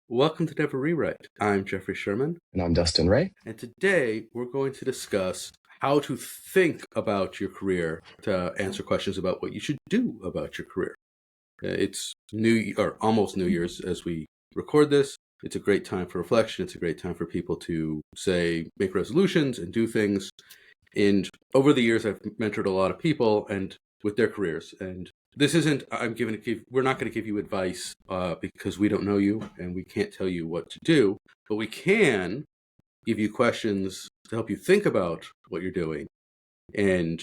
Welcome to Never Rewrite. I'm Jeffrey Sherman, And I'm Dustin Rea. and today we're going to discuss how to think about your career to answer questions about what you should do about your career. It's almost New Year's as we record this. It's a great time for reflection. It's a great time for people to make resolutions and do things. And over the years, I've mentored a lot of people and with their careers. And this isn't, we're not going to give you advice because we don't know you and we can't tell you what to do, but we can give you questions to help you think about what you're doing. And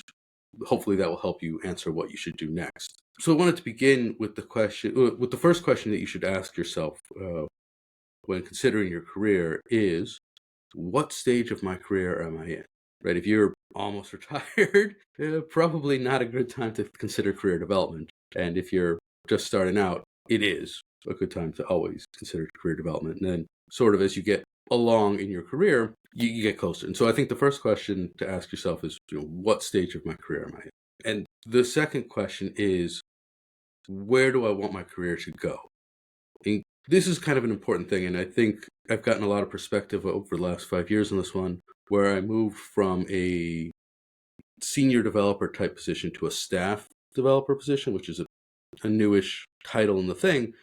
hopefully that will help you answer what you should do next. So I wanted to begin with the first question that you should ask yourself when considering your career is, what stage of my career am I in? Right? If you're almost retired, probably not a good time to consider career development. And if you're just starting out, it is a good time to always consider career development. And then sort of as you get along in your career, you get closer. And so I think the first question to ask yourself is, what stage of my career am I in? And the second question is, where do I want my career to go? And this is kind of an important thing. And I think I've gotten a lot of perspective over the last 5 years on this one, where I moved from a senior developer type position to a staff developer position, which is a newish title in the thing.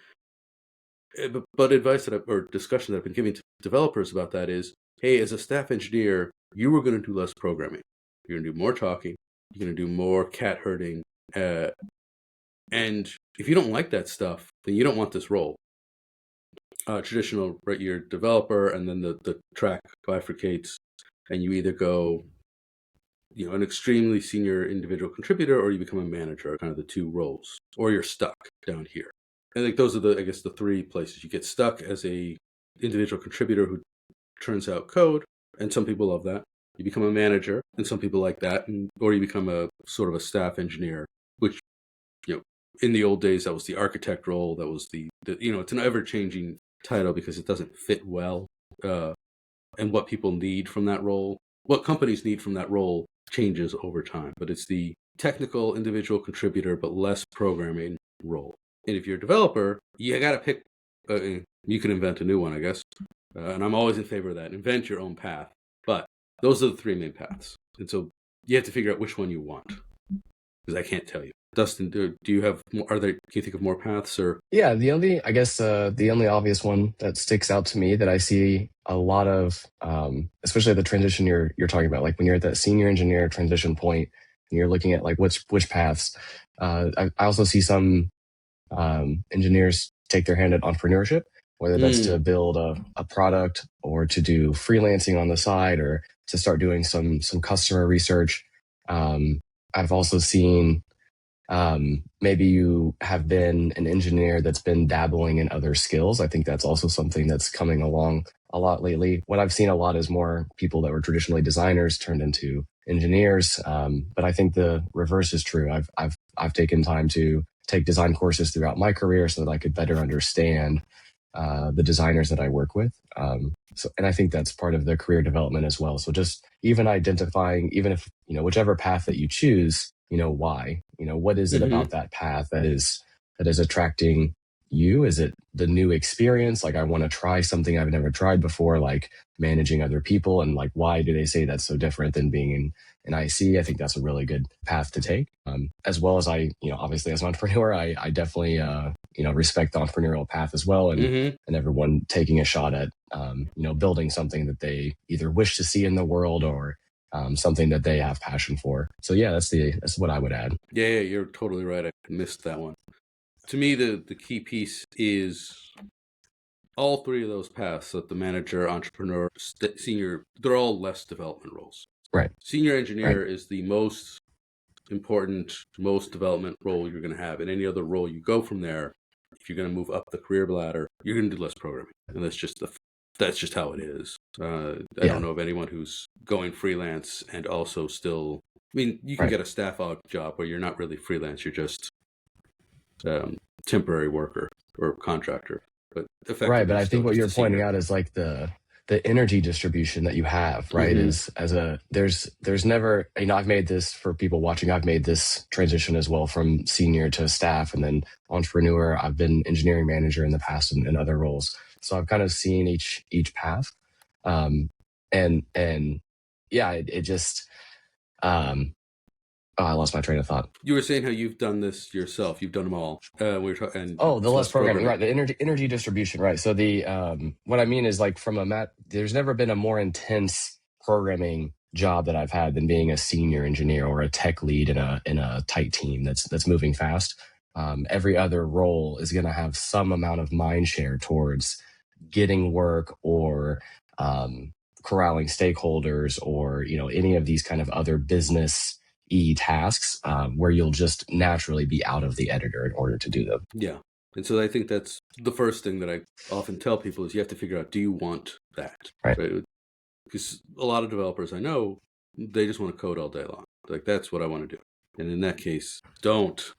But advice or discussion that I've been giving to developers about that is, hey, as a staff engineer, you are going to do less programming. You're going to do more talking. You're going to do more cat herding. And if you don't like that stuff, then you don't want this role. Traditional, right, you're a developer, and then the track bifurcates, and you either go, an extremely senior individual contributor, or you become a manager, kind of the two roles, or you're stuck down here. I think those are the three places. You get stuck as a individual contributor who turns out code, and some people love that. You become a manager, and some people like that, or you become a sort of a staff engineer, which, in the old days, that was the architect role. That was it's an ever-changing title because it doesn't fit well, and what people need from that role, what companies need from that role changes over time. But it's the technical individual contributor, but less programming role. And if you're a developer, you got to pick. You can invent a new one, I guess. And I'm always in favor of that. Invent your own path. But those are the three main paths. And so you have to figure out which one you want, because I can't tell you. Dustin, do you have more? Can you think of more paths or? Yeah, the only obvious one that sticks out to me that I see a lot of, especially the transition you're talking about, like when you're at that senior engineer transition point and you're looking at like which paths. I also see some engineers take their hand at entrepreneurship, whether that's to build a product or to do freelancing on the side or to start doing some customer research. I've also seen maybe you have been an engineer that's been dabbling in other skills. I think that's also something that's coming along a lot lately. What I've seen a lot is more people that were traditionally designers turned into engineers. But I think the reverse is true. I've taken time to take design courses throughout my career so that I could better understand the designers that I work with. And I think that's part of the career development as well. So just even identifying, even if, whichever path that you choose, why, what is it about that path that is attracting you? Is it the new experience? Like, I want to try something I've never tried before, like managing other people. And like, why do they say that's so different than being in IC? I think that's a really good path to take. As well as obviously as an entrepreneur, I definitely, respect the entrepreneurial path as well. And everyone taking a shot at, building something that they either wish to see in the world or something that they have passion for. So yeah, that's what I would add. Yeah, you're totally right. I missed that one. To me, the key piece is all three of those paths, that the manager, entrepreneur, senior, they're all less development roles. Right. Senior engineer is the most important, most development role you're going to have. And any other role you go from there, if you're going to move up the career ladder, you're going to do less programming. And that's just how it is. I don't know of anyone who's going freelance and also still, you can get a staff job where you're not really freelance. You're just temporary worker or contractor. But right. But I think what you're pointing out is like the energy distribution that you have, right? Is there's never, I've made this for people watching. I've made this transition as well from senior to staff and then entrepreneur. I've been engineering manager in the past and other roles. So I've kind of seen each path. And yeah, it just oh, I lost my train of thought. You were saying how you've done this yourself. You've done them all. And Oh, the it's less less programming, programming. right? The energy distribution, right? So the what I mean is like from a there's never been a more intense programming job that I've had than being a senior engineer or a tech lead in a tight team that's moving fast. Every other role is going to have some amount of mind share towards getting work or corralling stakeholders or any of these kind of other business tasks where you'll just naturally be out of the editor in order to do them. Yeah. And so I think that's the first thing that I often tell people is you have to figure out, do you want that? Right. Because a lot of developers I know, they just want to code all day long. Like, that's what I want to do. And in that case, don't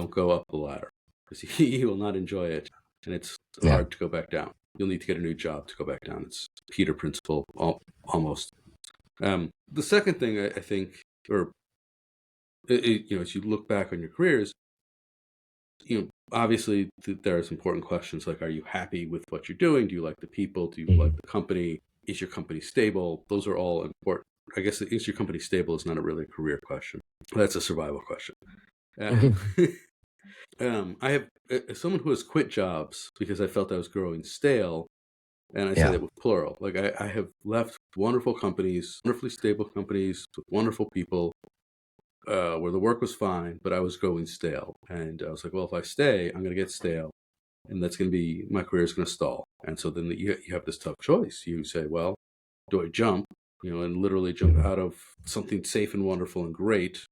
go up the ladder, because you will not enjoy it. And it's Yeah. hard to go back down. You'll need to get a new job to go back down. It's Peter principle, almost. The second thing I think, or as you look back on your careers, obviously there's important questions like, are you happy with what you're doing? Do you like the people? Do you like the company? Is your company stable? Those are all important. I guess is your company stable is not a really career question. That's a survival question. I have someone who has quit jobs because I felt I was growing stale. And I say Yeah. that with plural. Like, I have left wonderful companies, wonderfully stable companies with wonderful people, where the work was fine, but I was growing stale. And I was like, well, if I stay, I'm going to get stale. And that's going to be, my career is going to stall. And so then you have this tough choice. You say, well, do I jump, and literally jump out of something safe and wonderful and great,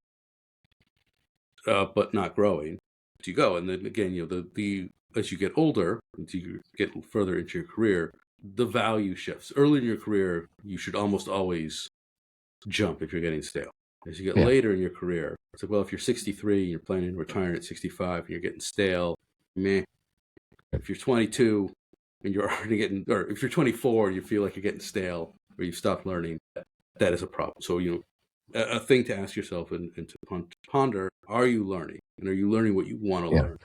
but not growing? Do you go? And then again, the as you get older, as you get further into your career, the value shifts. Early in your career, you should almost always jump if you're getting stale. As you get Yeah. later in your career, it's like, well, if you're 63 and you're planning to retire at 65 and you're getting stale, meh. If you're 22 and you're already getting, or if you're 24 and you feel like you're getting stale or you've stopped learning, that is a problem. So, a thing to ask yourself and to ponder, are you learning? And are you learning what you want to Yeah. learn?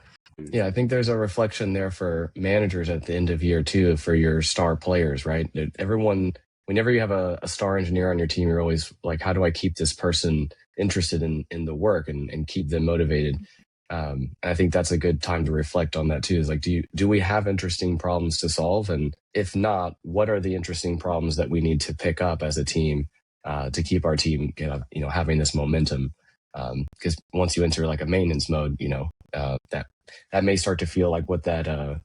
Yeah, I think there's a reflection there for managers at the end of year too, for your star players, right? Everyone, whenever you have a star engineer on your team, you're always like, how do I keep this person interested in the work and keep them motivated? And I think that's a good time to reflect on that too. Is like, do we have interesting problems to solve? And if not, what are the interesting problems that we need to pick up as a team to keep our team, having this momentum? Because once you enter like a maintenance mode, that may start to feel like what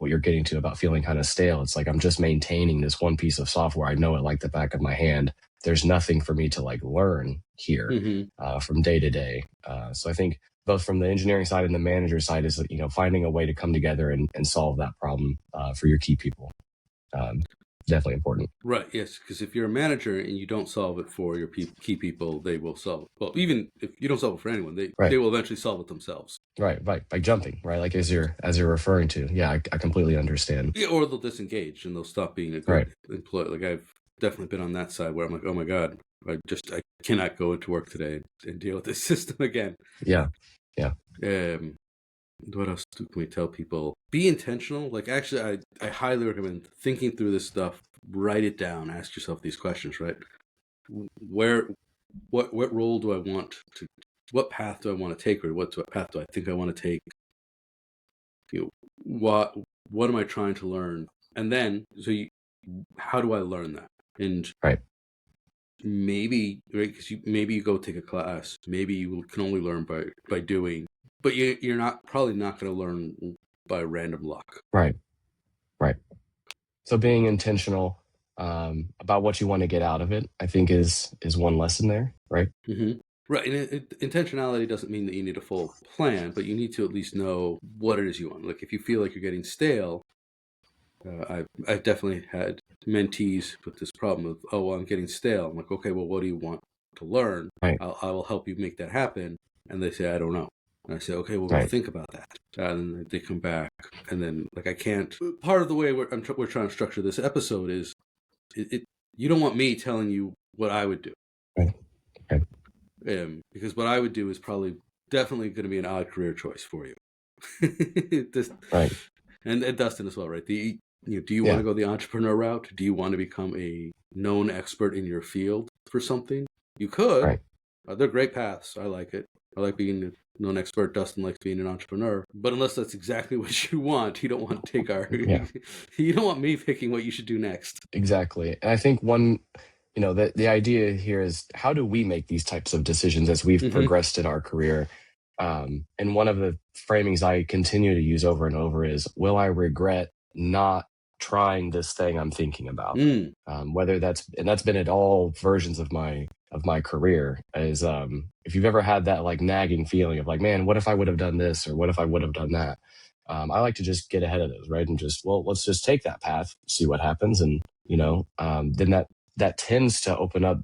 you're getting to about feeling kind of stale. It's like I'm just maintaining this one piece of software. I know it like the back of my hand. There's nothing for me to like learn here from day to day. So I think both from the engineering side and the manager side is finding a way to come together and solve that problem for your key people. Definitely important. Right, yes, because if you're a manager and you don't solve it for your key people, they will solve it. Well, even if you don't solve it for anyone, they Right. will eventually solve it themselves. Right, by jumping, right? Like as you're referring to. Yeah, I completely understand. Yeah, or they'll disengage and they'll stop being a good employee. Like, I've definitely been on that side where I'm like, oh my God, I cannot go into work today and deal with this system again. Yeah. What else can we tell people? Be intentional. Like, actually, I highly recommend thinking through this stuff. Write it down. Ask yourself these questions. Right? What role do I want to? What path do I want to take, or what path do I think I want to take? What am I trying to learn? And then, how do I learn that? And maybe, right? Because maybe you go take a class. Maybe you can only learn by doing. But you're probably not going to learn by random luck. Right. So being intentional about what you want to get out of it, I think is one lesson there, right? Mm-hmm. Right. And intentionality doesn't mean that you need a full plan, but you need to at least know what it is you want. Like, if you feel like you're getting stale, I've definitely had mentees with this problem of, oh, well, I'm getting stale. I'm like, okay, well, what do you want to learn? Right. I will help you make that happen. And they say, I don't know. And I say, okay, well, Right. think about that. And they come back, and then, like, I can't. Part of the way we're trying to structure this episode is, you don't want me telling you what I would do. Right. Because what I would do is definitely going to be an odd career choice for you. Right. And Dustin as well, right? Do you want Yeah. to go the entrepreneur route? Do you want to become a known expert in your field for something? You could. Right. They're great paths. I like it. I like being a known expert. Dustin likes being an entrepreneur. But unless that's exactly what you want, you don't want to take our. Yeah. You don't want me picking what you should do next. Exactly. And I think the idea here is how do we make these types of decisions as we've Mm-hmm. progressed in our career? And one of the framings I continue to use over and over is, will I regret not trying this thing I'm thinking about? Mm. Whether that's been at all versions of my career is, if you've ever had that like nagging feeling of like, man, what if I would have done this or what if I would have done that? I like to just get ahead of those, right? And just, well, let's just take that path, see what happens. And, then that tends to open up,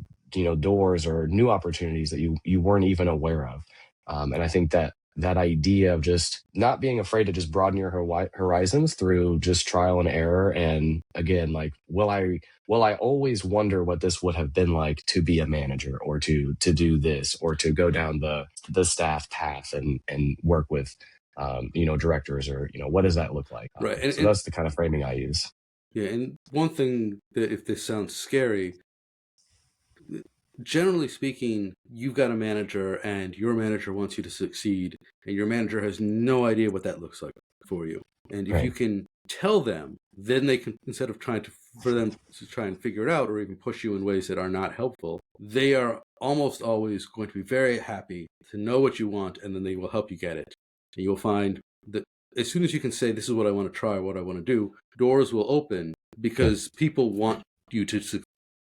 doors or new opportunities that you weren't even aware of. And I think that idea of just not being afraid to just broaden your horizons through just trial and error. And again, like, will I always wonder what this would have been like to be a manager or to do this or to go down the staff path and work with, directors, or, what does that look like? Right. So that's the kind of framing I use. Yeah, and one thing that, if this sounds scary, generally speaking, you've got a manager and your manager wants you to succeed, and your manager has no idea what that looks like for you. And if you Right. can tell them, then they can, instead of trying to, for them to try and figure it out or even push you in ways that are not helpful, they are almost always going to be very happy to know what you want, and then they will help you get it. And you'll find that as soon as you can say, this is what I want to try, what I want to do, doors will open Yeah. because people want you to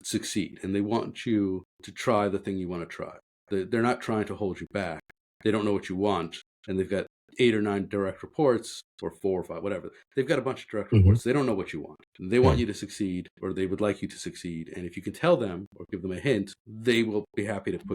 succeed, and they want you to try the thing you want to try. They're not trying to hold you back. They don't know what you want, and they've got 8 or 9 direct reports, or 4 or 5, whatever. They've got a bunch of direct Hmm. reports. They don't know what you want. They want Yeah. you to succeed, or they would like you to succeed. And if you can tell them or give them a hint, they will be happy to help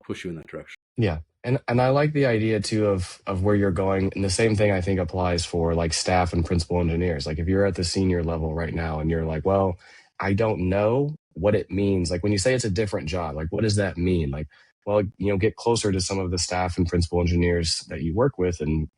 push you in that direction. Yeah. And I like the idea too of where you're going. And the same thing I think applies for like staff and principal engineers. Like if you're at the senior level right now and you're like, well, I don't know what it means. Like when you say it's a different job, like what does that mean? Like, well, get closer to some of the staff and principal engineers that you work with and,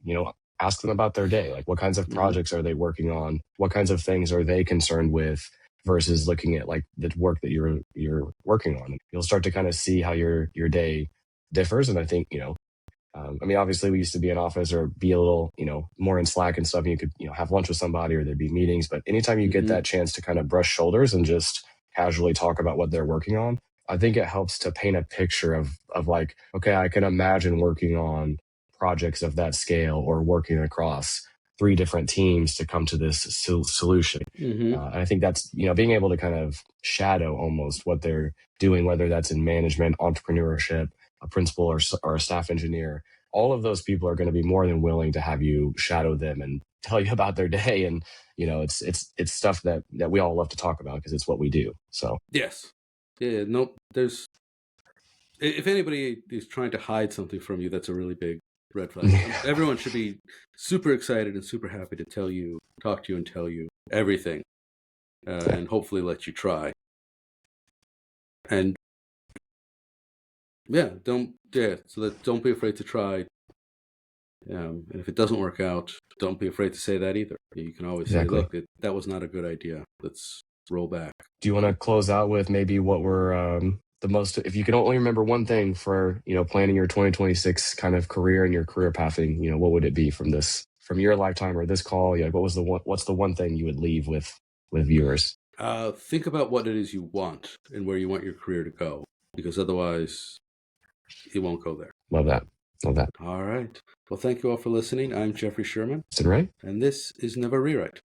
ask them about their day. Like what kinds of Mm-hmm. projects are they working on? What kinds of things are they concerned with? Versus looking at like the work that you're working on. You'll start to kind of see how your day differs. And I think, I mean, obviously we used to be in office or be a little, more in Slack and stuff. And you could, have lunch with somebody or there'd be meetings. But anytime you get Mm-hmm. that chance to kind of brush shoulders and just casually talk about what they're working on, I think it helps to paint a picture of like, okay, I can imagine working on projects of that scale or working across 3 different teams to come to this solution. Mm-hmm. And I think that's, being able to kind of shadow almost what they're doing, whether that's in management, entrepreneurship, a principal or a staff engineer. All of those people are going to be more than willing to have you shadow them and tell you about their day. And, it's stuff that we all love to talk about because it's what we do. So, Yes. Yeah. Nope. If anybody is trying to hide something from you, that's a really big red flag. Everyone should be super excited and super happy to talk to you and tell you everything, yeah, and hopefully let you try. And yeah, don't be afraid to try. And if it doesn't work out, don't be afraid to say that either. You can always say, exactly. look, that was not a good idea. Let's roll back. Do you want to close out with maybe what were, the most, if you can only remember one thing for, planning your 2026 kind of career and your career pathing, what would it be from your lifetime or this call? Yeah. What's the one thing you would leave with viewers? Think about what it is you want and where you want your career to go, because otherwise it won't go there. Love that. Love that. All right. Well, thank you all for listening. I'm Jeffrey Sherman, Dustin Rea. and this is Never Rewrite.